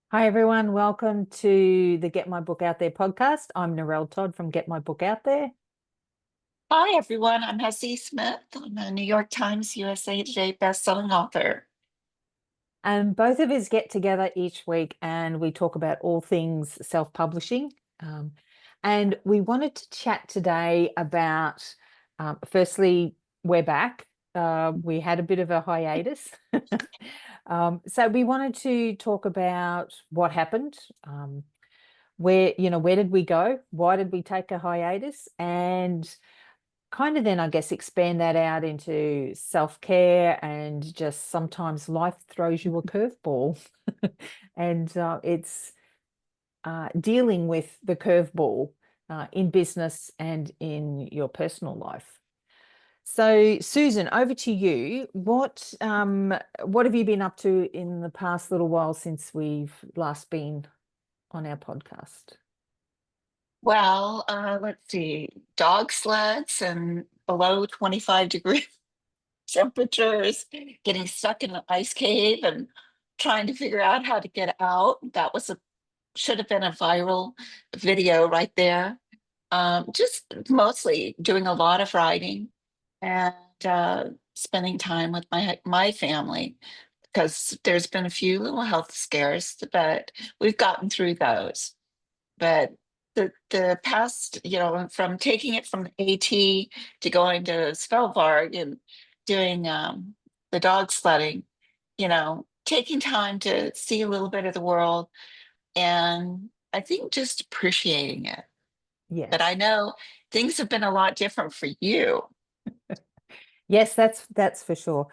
Hi, everyone. Welcome to the Get My Book Out There podcast. I'm Narelle Todd from Get My Book Out There. Hi, everyone. I'm S.E. Smith. I'm a New York Times USA Today bestselling author. And both of us get together each week and we talk about all things self-publishing. And we wanted to chat today about, firstly, we're back. We had a bit of a hiatus. So we wanted to talk about what happened, where did we go? Why did we take a hiatus? And kind of then, I guess, expand that out into self-care and just sometimes life throws you a curveball. And it's dealing with the curveball in business and in your personal life. So, Susan, over to you. What have you been up to in the past little while since we've last been on our podcast? Well, let's see, dog sleds and below 25-degree temperatures, getting stuck in an ice cave and trying to figure out how to get out. That should have been a viral video right there. Just mostly doing a lot of writing and spending time with my family because there's been a few little health scares, but we've gotten through those. But the past, from taking it from AT to going to Svalbard and doing the dog sledding, taking time to see a little bit of the world, and I think just appreciating it. But I Yes. know things have been a lot different for you. Yes, that's for sure.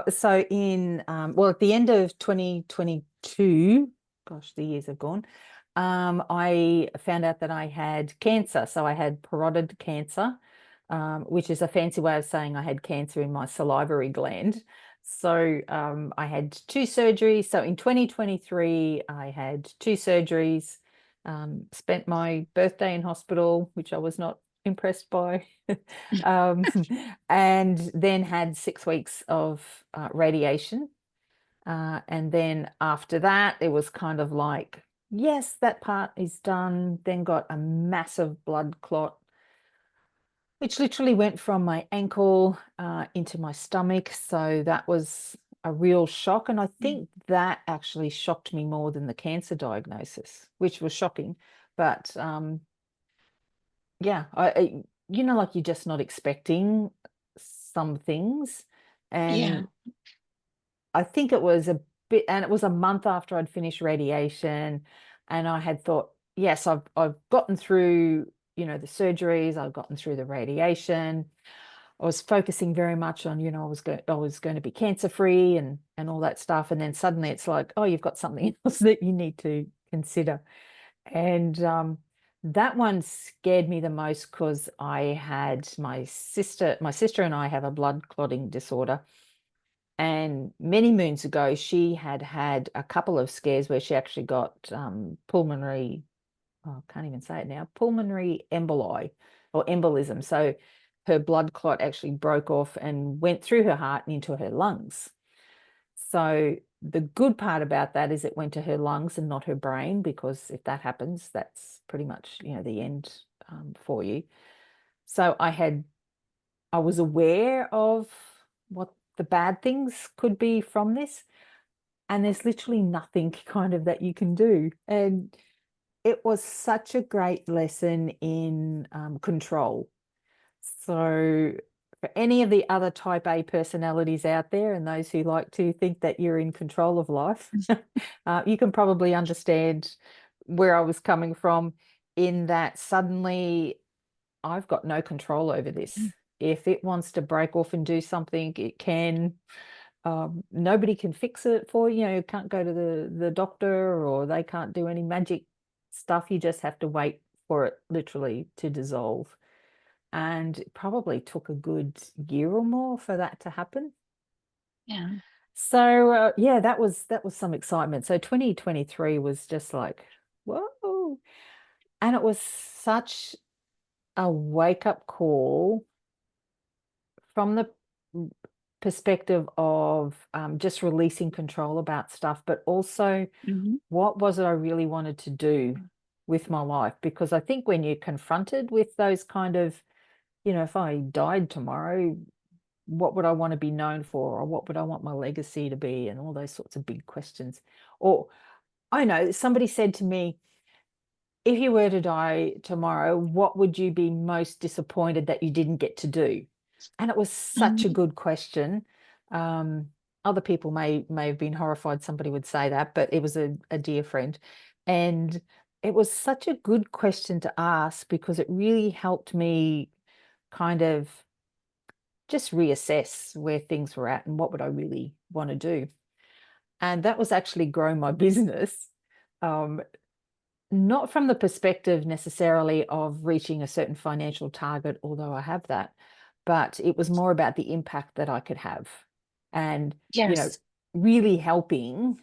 So in well, at the end of 2022, gosh, the years have gone. I found out that I had cancer. So I had parotid cancer, which is a fancy way of saying I had cancer in my salivary gland. So I had two surgeries. So in 2023, I had two surgeries. Spent my birthday in hospital, which I was not impressed by. um, and then had 6 weeks of radiation. And then after that, it was kind of like, yes, that part is done. Then got a massive blood clot, which literally went from my ankle into my stomach. So that was a real shock. And I think that actually shocked me more than the cancer diagnosis, which was shocking. But yeah, like you're just not expecting some things. Yeah. And I think it was a bit, and it was a month after I'd finished radiation, and I had thought, yes, I've gotten through, the surgeries, I've gotten through the radiation. I was focusing very much on, I was going to be cancer free and all that stuff. And then suddenly it's like, oh, you've got something else that you need to consider. And that one scared me the most because I had my sister and I have a blood clotting disorder. And many moons ago, she had had a couple of scares where she actually got pulmonary, oh, I can't even say it now, pulmonary emboli or embolism. So her blood clot actually broke off and went through her heart and into her lungs. So the good part about that is it went to her lungs and not her brain, because if that happens, that's pretty much, the end for you. So I was aware of what the bad things could be from this, and there's literally nothing kind of that you can do. And it was such a great lesson in control. So for any of the other type A personalities out there and those who like to think that you're in control of life, you can probably understand where I was coming from, in that suddenly I've got no control over this. If it wants to break off and do something, it can. Nobody can fix it for you. You can't go to the doctor, or they can't do any magic stuff. You just have to wait for it literally to dissolve. And it probably took a good year or more for that to happen. Yeah. So yeah, that was some excitement. So 2023 was just like, whoa. And it was such a wake-up call from the perspective of just releasing control about stuff, but also Mhm. what was it I really wanted to do with my life? Because I think when you're confronted with those kind of, if I died tomorrow, what would I want to be known for? Or what would I want my legacy to be? And all those sorts of big questions. Or I know somebody said to me, if you were to die tomorrow, what would you be most disappointed that you didn't get to do? And it was such a Mhm. good question. Um, Other people may have been horrified somebody would say that, but it was a dear friend. And it was such a good question to ask because it really helped me kind of just reassess where things were at and what would I really want to do. And that was actually grow my business. Um, Not from the perspective necessarily of reaching a certain financial target, although I have that, but it was more about the impact that I could have and, you know, Yes. really helping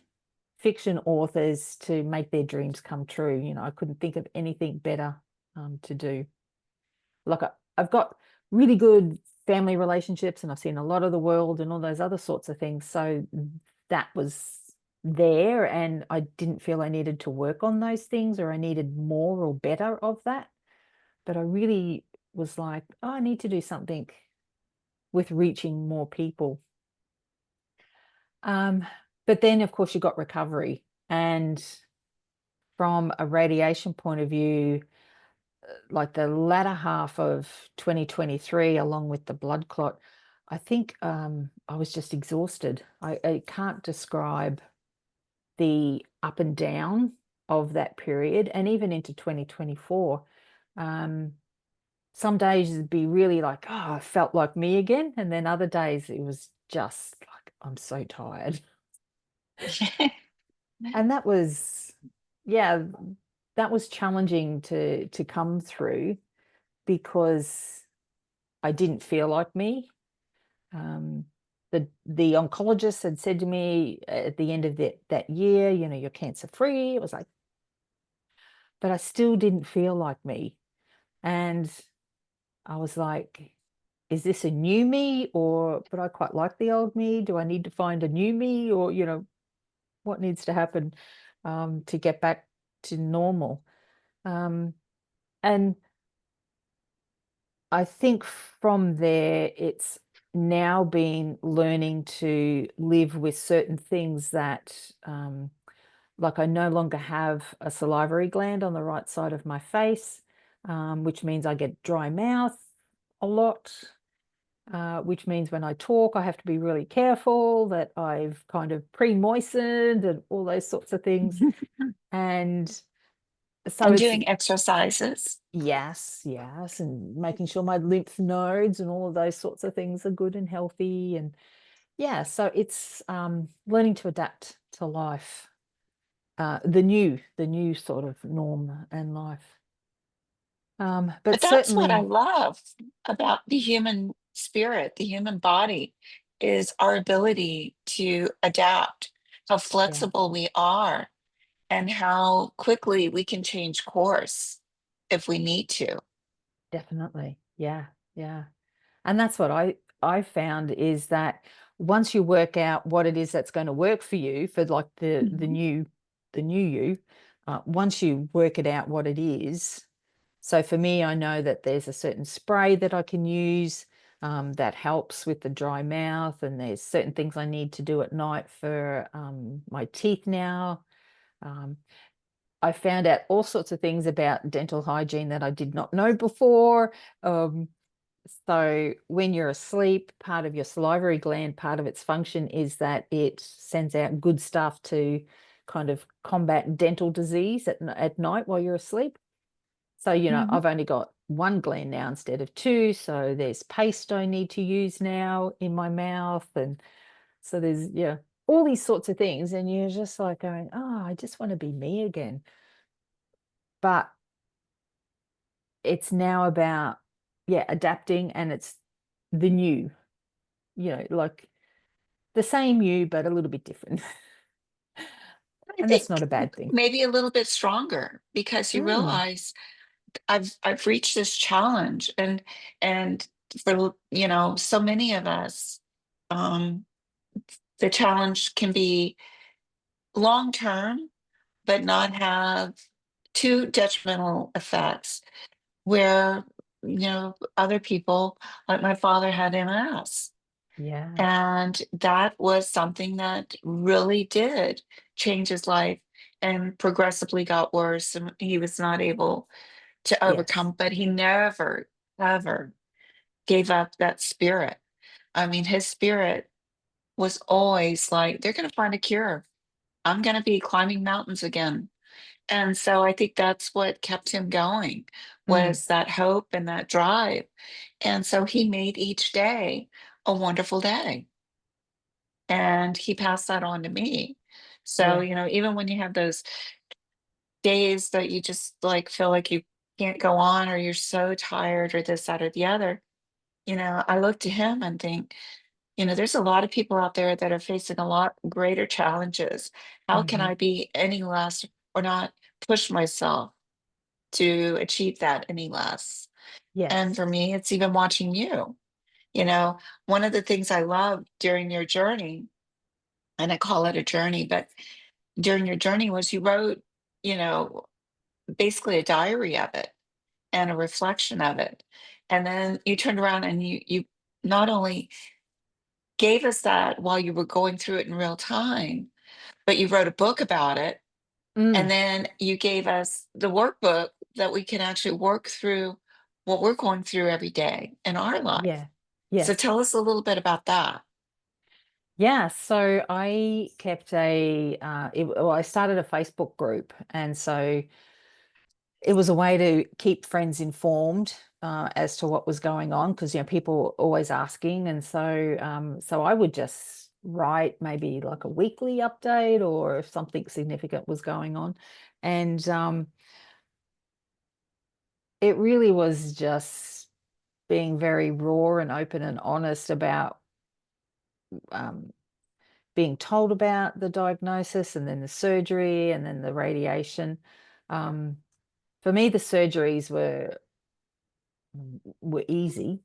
fiction authors to make their dreams come true. I couldn't think of anything better to do. Like I've got really good family relationships and I've seen a lot of the world and all those other sorts of things. So that was there and I didn't feel I needed to work on those things or I needed more or better of that. But I really was like, oh, I need to do something with reaching more people. Um, but then of course you got recovery and from a radiation point of view, like the latter half of 2023, along with the blood clot, I think I was just exhausted. I can't describe the up and down of that period, and even into 2024. Um, some days it'd be really like, oh, I felt like me again, and then other days it was just like, I'm so tired. And that was, yeah, that was challenging to come through because I didn't feel like me. Um, the oncologist had said to me at the end of that year, you're cancer free. It was like, but I still didn't feel like me. And I was like, is this a new me but I quite like the old me? Do I need to find a new me or, what needs to happen to get back to normal? Um, and I think from there, it's now been learning to live with certain things that, like I no longer have a salivary gland on the right side of my face, which means I get dry mouth a lot, which means when I talk, I have to be really careful that I've kind of pre-moistened and all those sorts of things. And so And it's doing exercises. yes, yes, and making sure my lymph nodes and all of those sorts of things are good and healthy. And yeah, so it's learning to adapt to life, the new sort of norm and life. But But that's what I certainly, love about the human spirit, the human body, is our ability to adapt, how yeah, flexible we are, and how quickly we can change course if we need to. definitely, yeah, yeah. And that's what I found is that once you work out what it is that's going to work for you for like Mhm. the new you, once you work it out what it is. So for me, I know that there's a certain spray that I can use that helps with the dry mouth, and there's certain things I need to do at night for my teeth now. Um, I found out all sorts of things about dental hygiene that I did not know before. Um, so when you're asleep, part of your salivary gland, part of its function is that it sends out good stuff to kind of combat dental disease at night while you're asleep. So, Mhm. I've only got one gland now instead of two. So there's paste I need to use now in my mouth. And so there's, yeah, all these sorts of things. And you're just like going, oh, I just want to be me again. But it's now about, yeah, adapting and it's the new, like the same you, but a little bit different. I And that's think not a bad thing. maybe a little bit stronger because you Mm, realize I've reached this challenge, and for so many of us, um, the challenge can be long term, but not have too detrimental effects. Where, other people, like my father, had MS. Yeah. And that was something that really did change his life and progressively got worse. And he was not able to Yes. overcome, but he never, ever gave up that spirit. I mean, his spirit was always like, they're going to find a cure. I'm going to be climbing mountains again. And so I think that's what kept him going, Mm. was that hope and that drive. And so he made each day a wonderful day. And he passed that on to me. So, Yeah. even when you have those days that you just like feel like you can't go on, or you're so tired, or this, that, or the other, I look to him and think, there's a lot of people out there that are facing a lot greater challenges. How can Hmm. I be any less, or not push myself to achieve that any less? And Yes. for me, it's even watching you. One of the things I love during your journey, and I call it a journey, but during your journey, was you wrote, you know, basically a diary of it and a reflection of it. And then you turned around and you not only gave us that while you were going through it in real time, but you wrote a book about it. And Mm. then you gave us the workbook that we can actually work through what we're going through every day in our life. Yeah. So Yes. tell us a little bit about that. Yeah, so I kept well, I started a Facebook group, and so it was a way to keep friends informed as to what was going on, because people were always asking, and so I would just write maybe like a weekly update, or if something significant was going on, and it really was just being very raw and open and honest about um, being told about the diagnosis, and then the surgery, and then the radiation. Um, for me, the surgeries were easy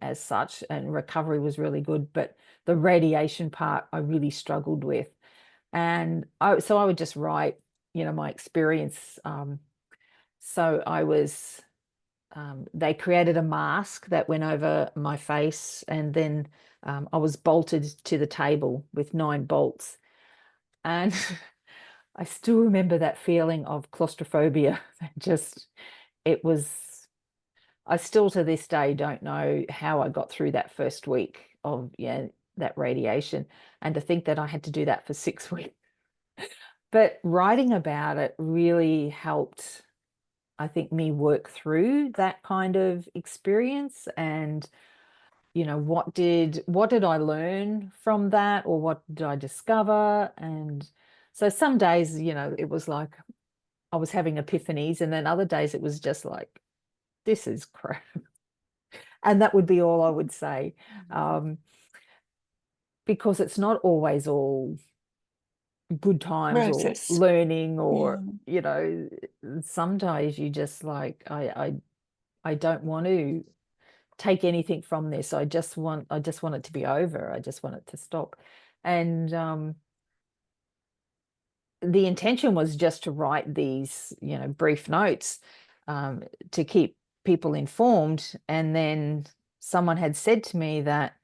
as such, and recovery was really good. But the radiation part, I really struggled with, and so I would just write, my experience. So I was. They created a mask that went over my face, and then I was bolted to the table with 9 bolts. And I still remember that feeling of claustrophobia. Just, it was, I still to this day don't know how I got through that first week of, yeah, that radiation. And to think that I had to do that for 6 weeks. But writing about it really helped, I think, me work through that kind of experience. And what did I learn from that, or what did I discover? And so some days, it was like I was having epiphanies, and then other days it was just like, this is crap. And that would be all I would say. um, because it's not always all good times or Roses. learning, Yeah. or some days you just like, I don't want to take anything from this. I just want it to be over. I just want it to stop. And the intention was just to write these, brief notes, um, to keep people informed. And then someone had said to me that,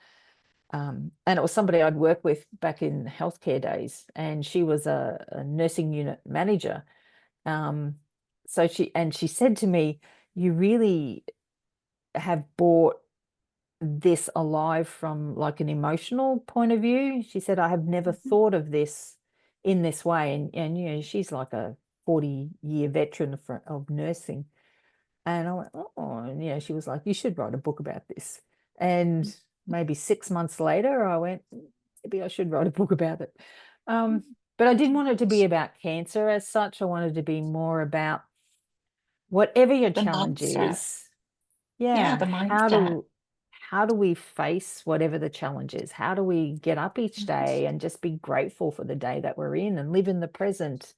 and it was somebody I'd worked with back in healthcare days, and she was a nursing unit manager. Um, so she said to me, "You really have brought this alive from like an emotional point of view." She said, "I have never Mhm. thought of this in this way." And she's like a 40-year veteran of nursing. And I went, "Oh," and she was like, "You should write a book about this." And maybe 6 months later, I went, "Maybe I should write a book about it." But I didn't want it to be about cancer as such. I wanted to be more about whatever your The challenge mindset. is. Yeah, Yeah, the mindset. how do we face whatever the challenge is? How do we get up each Mhm. day and just be grateful for the day that we're in, and live in the present,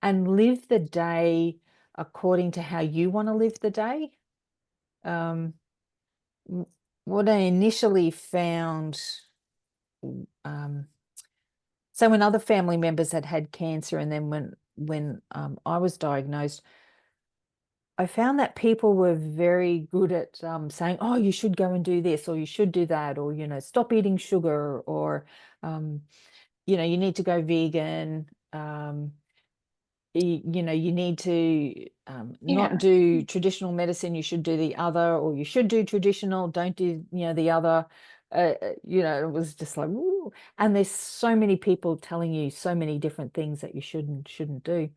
and live the day according to how you want to live the day? Um, w- what I initially found um, so when other family members had had cancer, and then when I was diagnosed, I found that people were very good at saying, "Oh, you should go and do this, or you should do that, or stop eating sugar, or um, you need to go vegan. You need to not Yeah, do traditional medicine. You should do the other, or you should do traditional. Don't do the other." It was just like, "Ooh." And there's so many people telling you so many different things that you shouldn't do.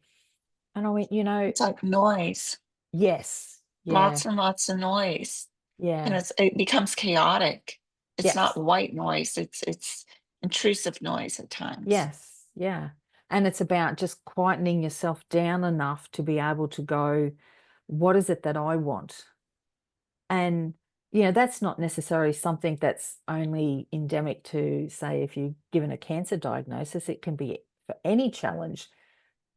And I went, it's like noise, yes, yeah, lots and lots of noise, and yeah. it becomes chaotic. It's not Yes, white noise, it's intrusive noise at times. yes, yeah. And it's about just quietening yourself down enough to be able to go, what is it that I want? And, that's not necessarily something that's only endemic to, say, if you're given a cancer diagnosis, it can be for any challenge.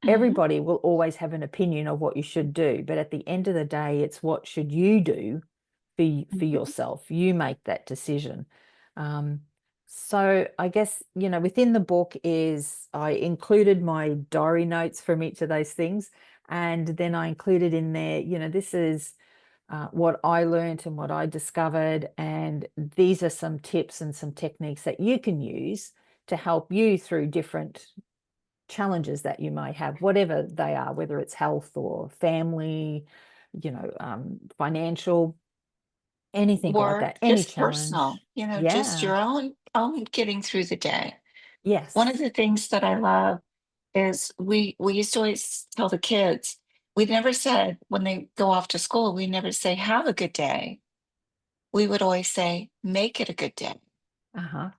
Mhm. Everybody will always have an opinion of what you should do. But at the end of the day, it's what should you do for Mhm. yourself. You make that decision. Um, so I guess, within the book is I included my diary notes from each of those things. And then I included in there, this is what I learned and what I discovered. And these are some tips and some techniques that you can use to help you through different challenges that you may have, whatever they are, whether it's health or family, financial, anything like Or that, any just personal, challenge. just Yeah. your own getting through the day. One of Yes. the things that I love is we used to always tell the kids, we never said when they go off to school, we never say, have a good day. We would always say, make it a good day. Uh-huh.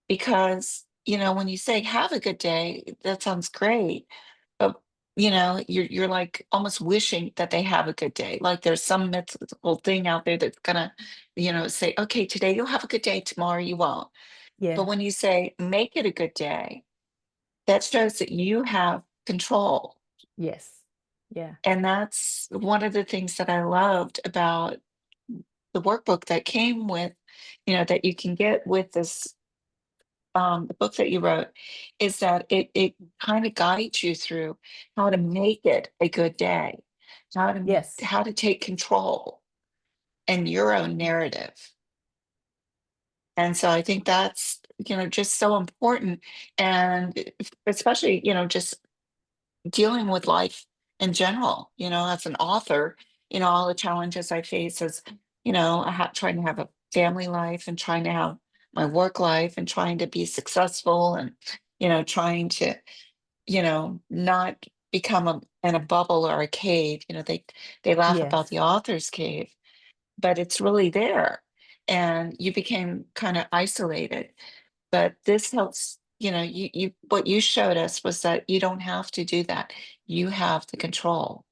Because, when you say have a good day, that sounds great. But, you're like almost wishing that they have a good day. Like there's some mythical thing out there that's gonna, say, okay, today you'll have a good day, tomorrow you won't. But Yeah. when you say make it a good day, that shows that you have control. Yes. Yeah. And that's one of the things that I loved about the workbook that came with, that you can get with this the book that you wrote, is that it kind of guides you through how to make it a good day, Yes. how to take control and your own narrative. And so I think that's just so important, and especially just dealing with life in general, as an author, all the challenges I face as, trying to have a family life and trying to have my work life and trying to be successful and, trying to, not become in a bubble or a cave. They laugh about Yes. the author's cave, but it's really there. And you became kind of isolated. But this helps, what you showed us was that you don't have to do that. You have the control.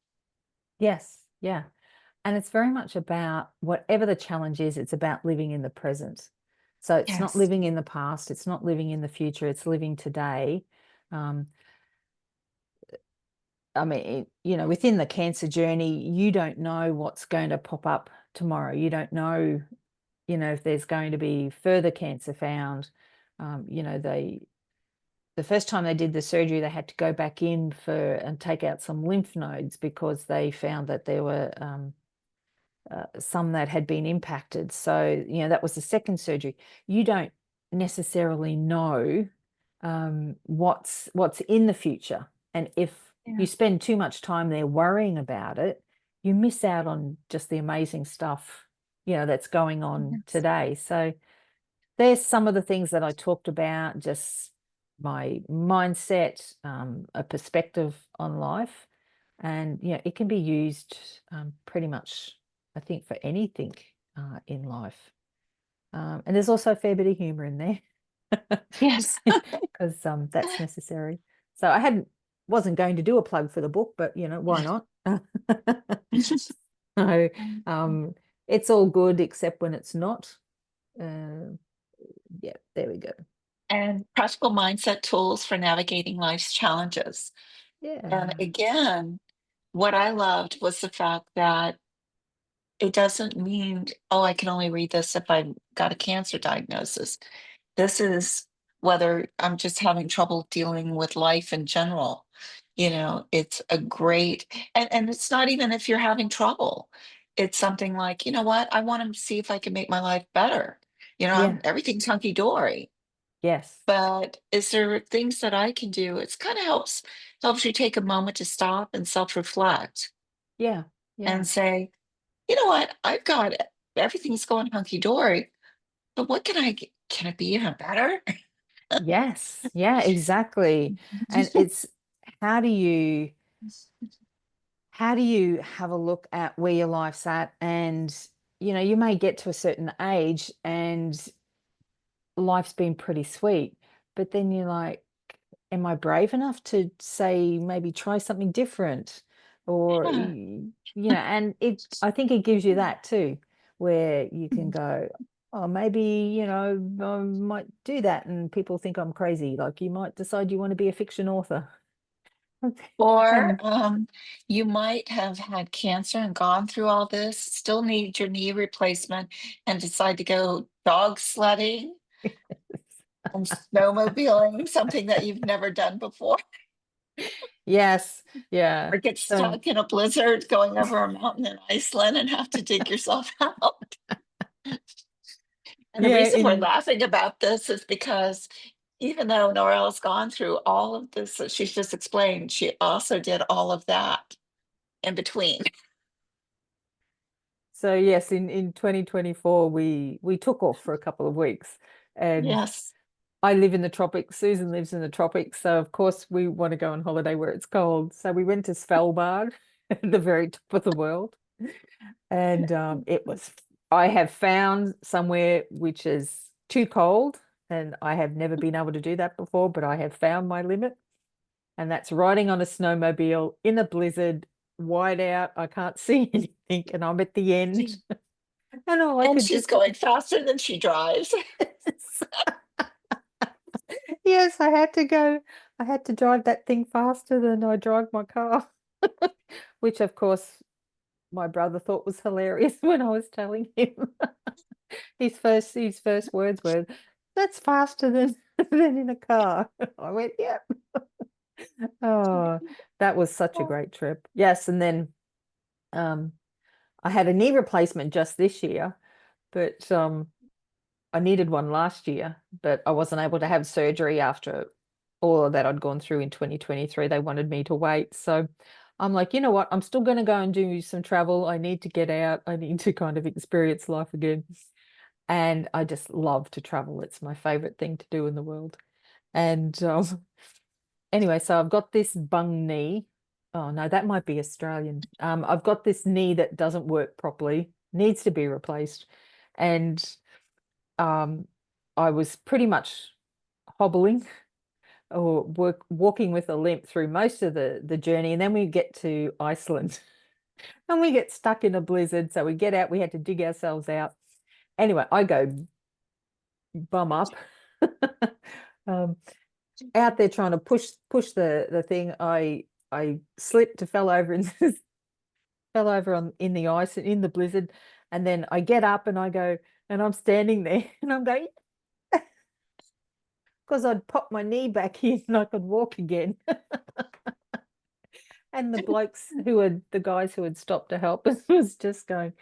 Yes. Yeah. And it's very much about whatever the challenge is, it's about living in the present. So it's not Yes. living in the past, it's not living in the future, it's living today. Um, I mean, within the cancer journey, you don't know what's going to pop up tomorrow. You don't know, if there's going to be further cancer found. The first time they did the surgery, they had to go back in and take out some lymph nodes because they found that there were some that had been impacted. So, that was the second surgery. You don't necessarily know what's in the future. And if you Yeah. spend too much time there worrying about it, you miss out on just the amazing stuff, that's going on Yes. today. So there's some of the things that I talked about, just my mindset, a perspective on life. And, it can be used pretty much, I think, for anything in life. And there's also a fair bit of humor in there Yes. because that's necessary. So wasn't going to do a plug for the book, but, why not? So it's all good except when it's not. Uh, yeah, there we go. And practical mindset tools for navigating life's challenges. And Yeah. again, what I loved was the fact that it doesn't mean, oh, I can only read this if I've got a cancer diagnosis. this is whether I'm just having trouble dealing with life in general. It's a great, and it's not even if you're having trouble. It's something like, you know what, I want to see if I can make my life better. Yeah. Everything's hunky dory, Yes. but is there things that I can do? It's kind of helps you take a moment to stop and self-reflect Yeah. and Yeah. say, you know what, I've got everything's going hunky dory, but what can it be even better? Yes. Yeah, exactly. And it's how do you how do you have a look at where your life's at? And, you may get to a certain age and life's been pretty sweet, but then you're like, am I brave enough to say maybe try something different? Or, Yeah. and I think it gives you that too, where you can go, oh, maybe, I might do that and people think I'm crazy. Like you might decide you want to be a fiction author. Or And you might have had cancer and gone through all this, still need your knee replacement, and decide to go dog sledding and snowmobiling, something that you've never done before, yes, yeah. or get So stuck in a blizzard going over a mountain in Iceland and have to dig yourself out. And the yeah, reason we're in laughing about this is because even though Norelle's gone through all of this that she's just explained, she also did all of that in between. so yes, in 2024 we took off for a couple of weeks, and Yes. I live in the tropics. Susan lives in the tropics, so of course we want to go on holiday where it's cold. So we went to Svalbard, at the very top of the world, and it was. I have found somewhere which is too cold, and I have never been able to do that before, but I have found my limit, and that's riding on a snowmobile in a blizzard, wide out. I can't see anything, and I'm at the end, and all I And could she's just going faster than she drives. yes, I had to go. I had to drive that thing faster than I drive my car, which of course my brother thought was hilarious when I was telling him. His first words were, "That's faster than than in a car." I went, "Yep." Oh, that was such a great trip. Yes, and then um I had a knee replacement just this year, but I needed one last year, but I wasn't able to have surgery after all of that I'd gone through in 2023. They wanted me to wait. So I'm like, you know what? I'm still going to go and do some travel. I need to get out. I need to kind of experience life again. And I just love to travel. It's my favorite thing to do in the world. And anyway, so I've got this bung knee. Oh no, that might be Australian. I've got this knee that doesn't work properly, needs to be replaced. And um, I was pretty much hobbling or walking with a limp through most of the journey, and then we get to Iceland and we get stuck in a blizzard. So we get out, we had to dig ourselves out. Anyway, I go bum up, um, out there trying to push the thing. I slipped, fell over and fell over on in the ice in the blizzard, and then I get up and I go and I'm standing there and I'm going because I'd popped my knee back in and I could walk again. And the blokes who had the guys who had stopped to help us was just going,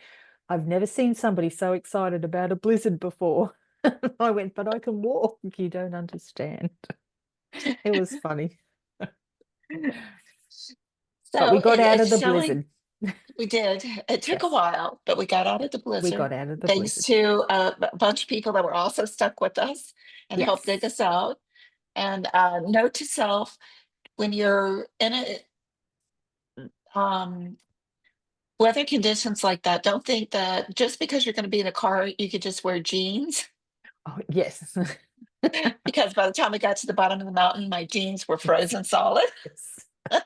I've never seen somebody so excited about a blizzard before. I went, but I can walk. You don't understand. It was funny. But we So got out of it's the showing blizzard. we did. It took a Yes, while, but we got out of the we blizzard got out of the thanks blizzard. to a bunch of people that were also stuck with us and helped dig Yes. us out. And note to self, when you're in a um, weather conditions like that, don't think that just because you're going to be in a car, you could just wear jeans. Oh, yes. Because by the time we got to the bottom of the mountain, my jeans were frozen solid. Yes.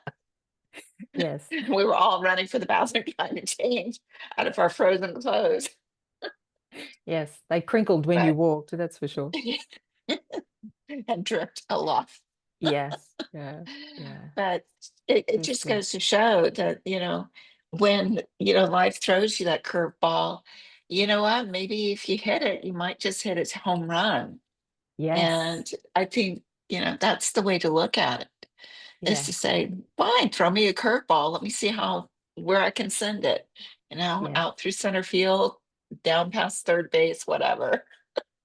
Yes. We were all running for the bathroom trying to change out of our frozen clothes. Yes. They crinkled when you But walked, that's for sure. and dripped a lot. Yes. Yeah. Yeah. But it It was just good. goes to show that, when, life throws you that curveball, you know what? Maybe if you hit it, you might just hit its home run. Yes. And I think, that's the way to look at it, is to Yes. say, fine, throw me a curveball. Let me see where I can send it, Yeah. out through center field, down past third base, whatever.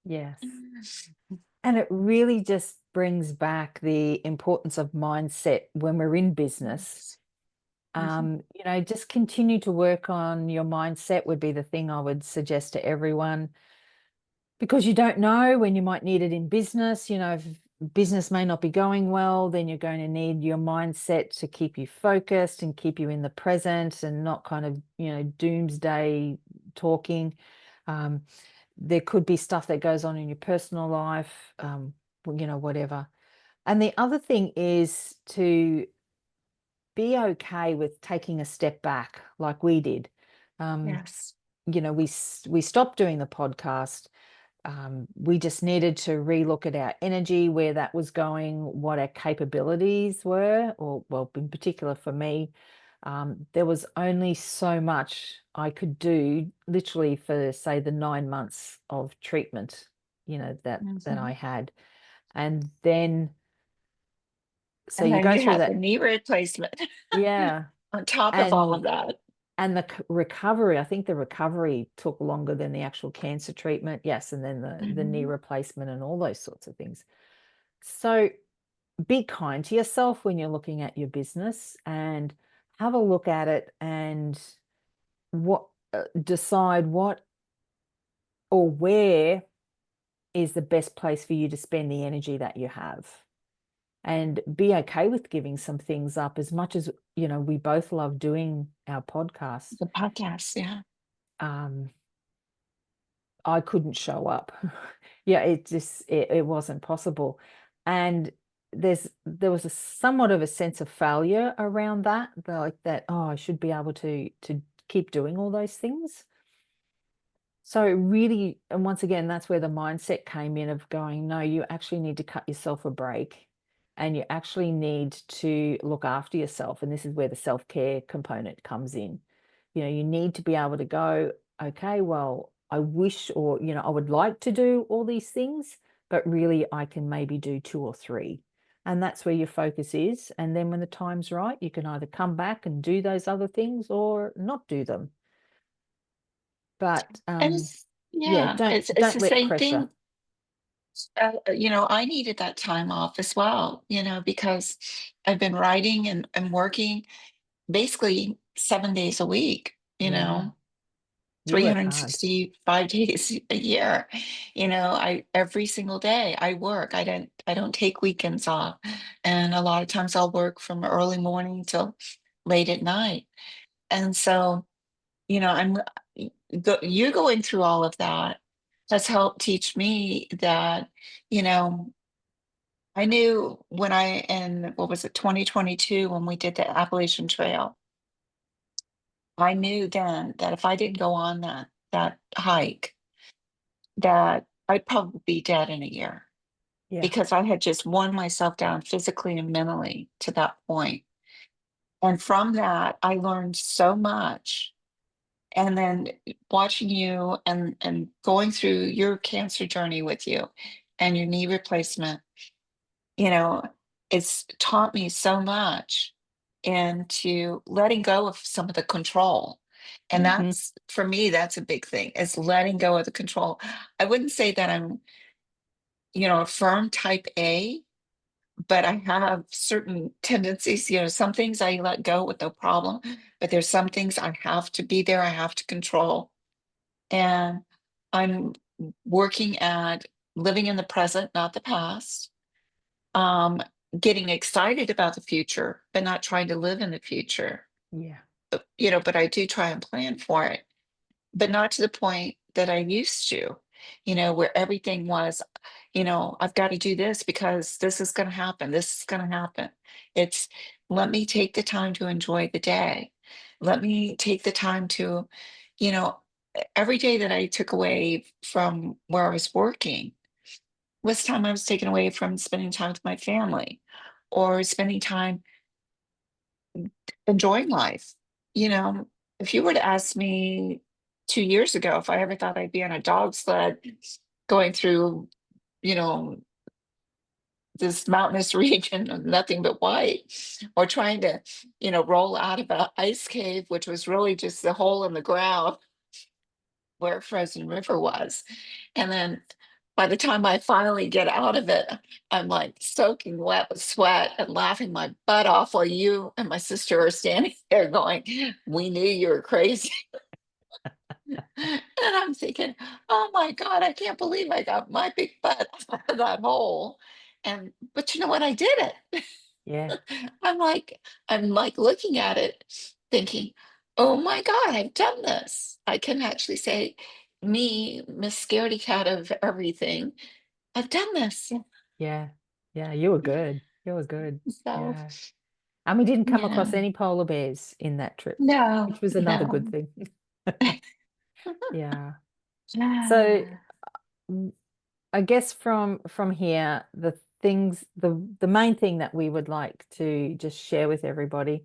Yes. And it really just brings back the importance of mindset when we're in business. Yes. Mhm. Just continue to work on your mindset would be the thing I would suggest to everyone, because you don't know when you might need it in business. If business may not be going well, then you're going to need your mindset to keep you focused and keep you in the present and not kind of, doomsday talking. Um, there could be stuff that goes on in your personal life, whatever. And the other thing is to be okay with taking a step back like we did. Um, Yes. we stopped doing the podcast. We just needed to relook at our energy, where that was going, what our capabilities were, or, well, in particular for me, there was only so much I could do, literally for, say, the 9 months of treatment, that I Mhm. had. And then, so And you then go you through have the that, knee replacement yeah, on top of all of and that. recovery. I think the recovery took longer than the actual cancer treatment. Yes, and then the knee Mhm. replacement and all those sorts of things. So be kind to yourself when you're looking at your business, and have a look at it, and what decide what or where is the best place for you to spend the energy that you have, and be okay with giving some things up. As much as we both love doing our podcast, The podcast, yeah. um I couldn't show up. Yeah, it wasn't possible. And there was a somewhat of a sense of failure around that, like that, oh, I should be able to keep doing all those things. So really, and once again, that's where the mindset came in, of going, no, you actually need to cut yourself a break, and you actually need to look after yourself. And this is where the self-care component comes in. You need to be able to go, okay, well, I wish, or, I would like to do all these things, but really I can maybe do two or three. And that's where your focus is. And then when the time's right, you can either come back and do those other things or not do them. But And yeah, yeah, don't it's don't the let same pressure. thing. I needed that time off as well, because I've been writing and working basically 7 days a week, Yeah, you work hard. 365 days a year. I every single day I work. I don't take weekends off. And a lot of times I'll work from early morning till late at night. And so, I'm you going through all of that has helped teach me that, you know, I knew when in what was it, 2022, when we did the Appalachian Trail, I knew then that if I didn't go on that hike, that I'd probably be dead in a year, Yeah. because I had just worn myself down physically and mentally to that point. And from that, I learned so much. And then watching you and going through your cancer journey with you and your knee replacement, you know, it's taught me so much into letting go of some of the control. And Hmm. that's, for me, that's a big thing, is letting go of the control. I wouldn't say that I'm, a firm type A, but I have certain tendencies. Some things I let go with no problem, but there's some things I have to be there, I have to control. And I'm working at living in the present, not the past. Um, Getting excited about the future, but not trying to live in the future. Yeah. But I do try and plan for it, but not to the point that I used to, where everything was, I've got to do this because this is going to happen. This is going to happen. It's, let me take the time to enjoy the day. Let me take the time to, you know, every day that I took away from where I was working was time I was taken away from spending time with my family, or spending time enjoying life. You know, if you were to ask me 2 years ago if I ever thought I'd be on a dog sled going through, this mountainous region of nothing but white, or trying to, roll out of an ice cave, which was really just the hole in the ground where Frozen River was. And then by the time I finally get out of it, I'm like soaking wet with sweat and laughing my butt off while you and my sister are standing there going, "We knew you were crazy." And I'm thinking, "Oh my God, I can't believe I got my big butt out of that hole." But you know what? I did it. Yeah. I'm like, I'm like looking at it, thinking, "Oh my God, I've done this." I can actually say, me, Miss Scaredy Cat of everything, I've done this. Yeah. Yeah. You were good. You were good. So, Yeah. And we didn't come yeah, across any polar bears in that trip, no, which was another good no. thing. Yeah. So Yeah. mm, I guess from here, the main thing that we would like to just share with everybody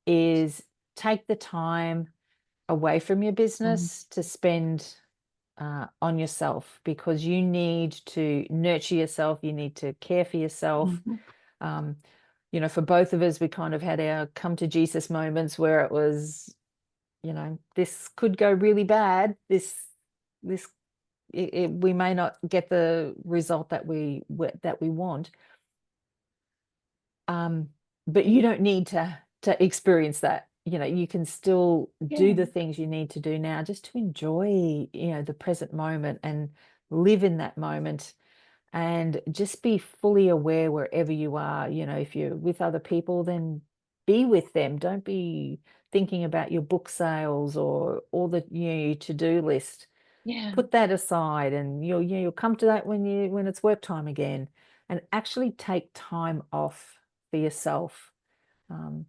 is take the time away from your Mm, business to spend on yourself, because you need to nurture yourself. You need to care for yourself. mhm. Um, for both of us, we kind of had our come to Jesus moments where it was, this could go really bad. This we may not get the result that we want. Um, but you don't need to experience that. You can still do Yeah, the things you need to do now just to enjoy, the present moment and live in that moment, and just be fully aware wherever you are. If you're with other people, then be with them. Don't be thinking about your book sales or all the your to-do list. yeah. Put that aside, and you'll come to that when it's work time again, and actually take time off for yourself. um,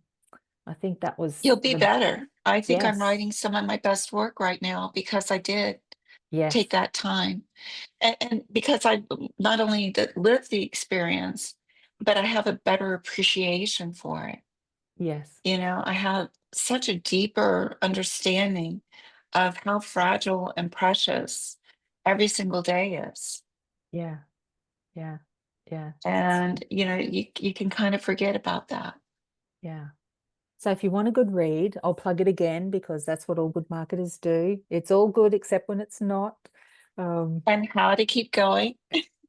I think that was You'll be the better. I think I'm yes, writing some of my best work right now because I did yes, take that time. And because I not only lived the experience, but I have a better appreciation for it. yes, I have such a deeper understanding of how fragile and precious every single day is. yeah, yeah, yeah, And you can kind of forget about that. yeah. So if you want a good read, I'll plug it again because that's what all good marketers do. It's all good except when it's not. Um, And how to keep going.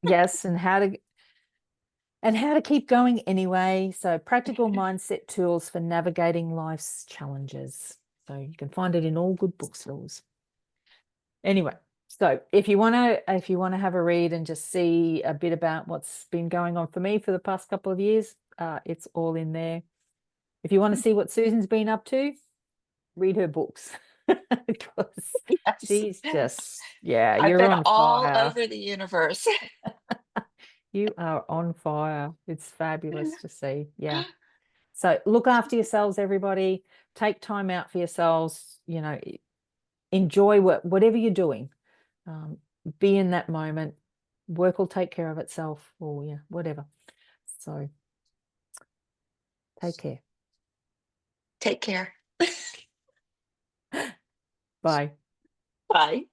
yes, and how to keep going anyway. So, practical mindset tools for navigating life's challenges. So, you can find it in all good bookstores. Anyway, so if you want to have a read and just see a bit about what's been going on for me for the past couple of years, it's all in there. If you want to see what Susan's been up to, read her books because Yes. she's just, yeah, I've you're been on all fire. over the universe. You are on fire. It's fabulous to see. Yeah. So look after yourselves, everybody. Take time out for yourselves. Enjoy whatever you're doing. Um, be in that moment. Work will take care of itself, or yeah, whatever. So take care. Take care. Bye. Bye.